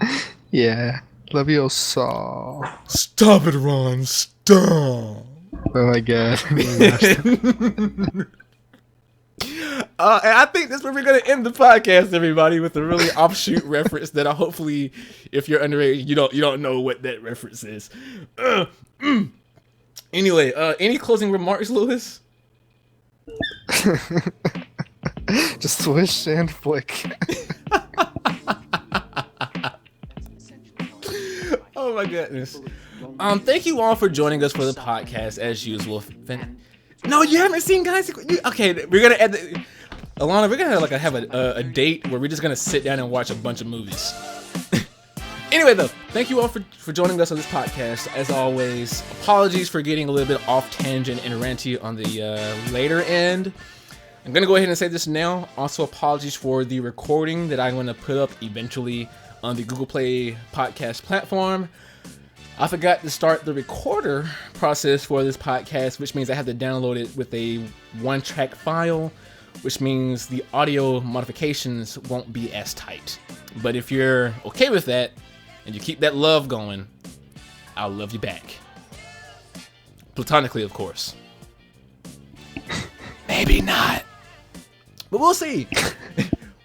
Yeah. Leviosa. Stop it, Ron. Stop. Oh my god. And I think that's where we're gonna end the podcast, everybody, with a really offshoot reference that I hopefully, if you're underage, you don't know what that reference is. Anyway, any closing remarks, Lewis? Just swish and flick. Oh my goodness. Thank you all for joining us for the podcast as usual. No, you haven't seen Galaxy Quest? Okay, we're gonna add Alana, we're gonna have a date where we're just gonna sit down and watch a bunch of movies. Anyway, though, thank you all for joining us on this podcast. As always, apologies for getting a little bit off tangent and ranty on the later end. I'm gonna go ahead and say this now. Also, apologies for the recording that I'm gonna put up eventually on the Google Play podcast platform. I forgot to start the recorder process for this podcast, which means I have to download it with a one-track file, which means the audio modifications won't be as tight. But if you're okay with that and you keep that love going, I'll love you back. Platonically, of course. Maybe not. But we'll see.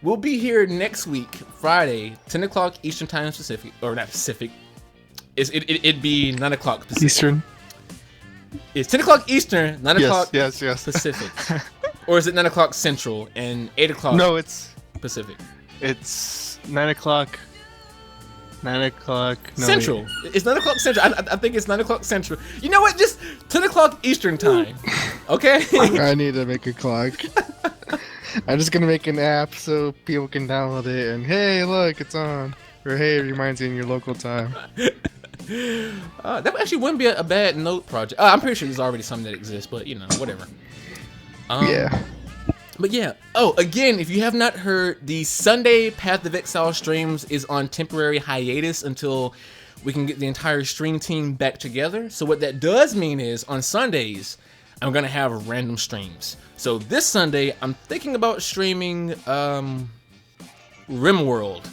We'll be here next week, Friday, 10 o'clock Eastern Time Pacific. Or not Pacific. It'd be 9 o'clock Pacific. Eastern. It's 10 o'clock Eastern, 9 o'clock Yes. Pacific. Or is it 9 o'clock Central and 8 o'clock No, it's Pacific? 9 o'clock. 9 o'clock. No, Central. wait. It's 9 o'clock Central. I think it's 9 o'clock Central. You know what? Just 10 o'clock Eastern Time. Okay? I need to make a clock. I'm just gonna make an app so people can download it and hey, look, it's on. Or hey, it reminds you in your local time. That actually wouldn't be a bad note project. I'm pretty sure there's already some that exists, but you know, whatever. Yeah. But yeah. Oh, again, if you have not heard, the Sunday Path of Exile streams is on temporary hiatus until we can get the entire stream team back together. So what that does mean is on Sundays, I'm gonna have random streams. So this Sunday, I'm thinking about streaming RimWorld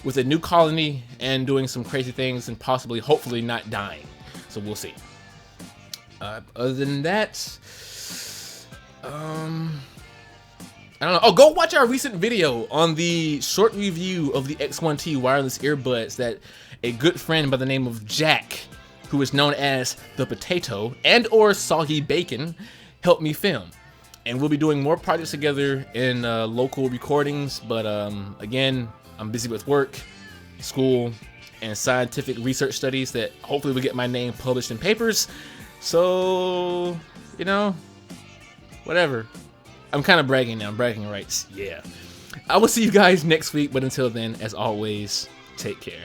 with a new colony and doing some crazy things and possibly, hopefully, not dying. So we'll see. Other than that, I don't know. Oh, go watch our recent video on the short review of the X1T wireless earbuds that a good friend by the name of Jack, who is known as the Potato and or Soggy Bacon, helped me film. And we'll be doing more projects together in local recordings, but again, I'm busy with work, school, and scientific research studies that hopefully will get my name published in papers. So, you know, whatever. I'm kind of bragging now, bragging rights, yeah. I will see you guys next week, but until then, as always, take care.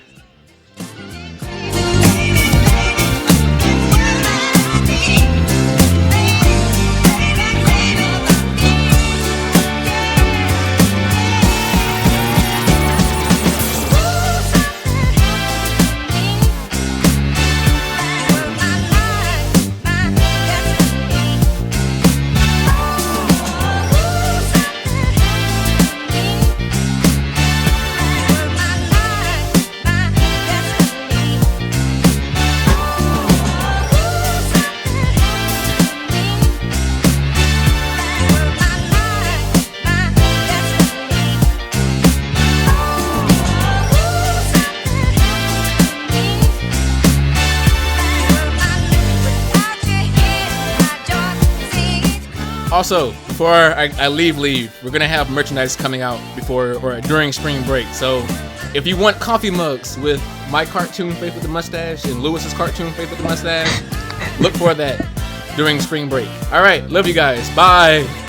Also, before I leave, we're gonna have merchandise coming out before or during spring break. So if you want coffee mugs with my cartoon face with the mustache and Lewis's cartoon face with the mustache, look for that during spring break. All right, love you guys. Bye.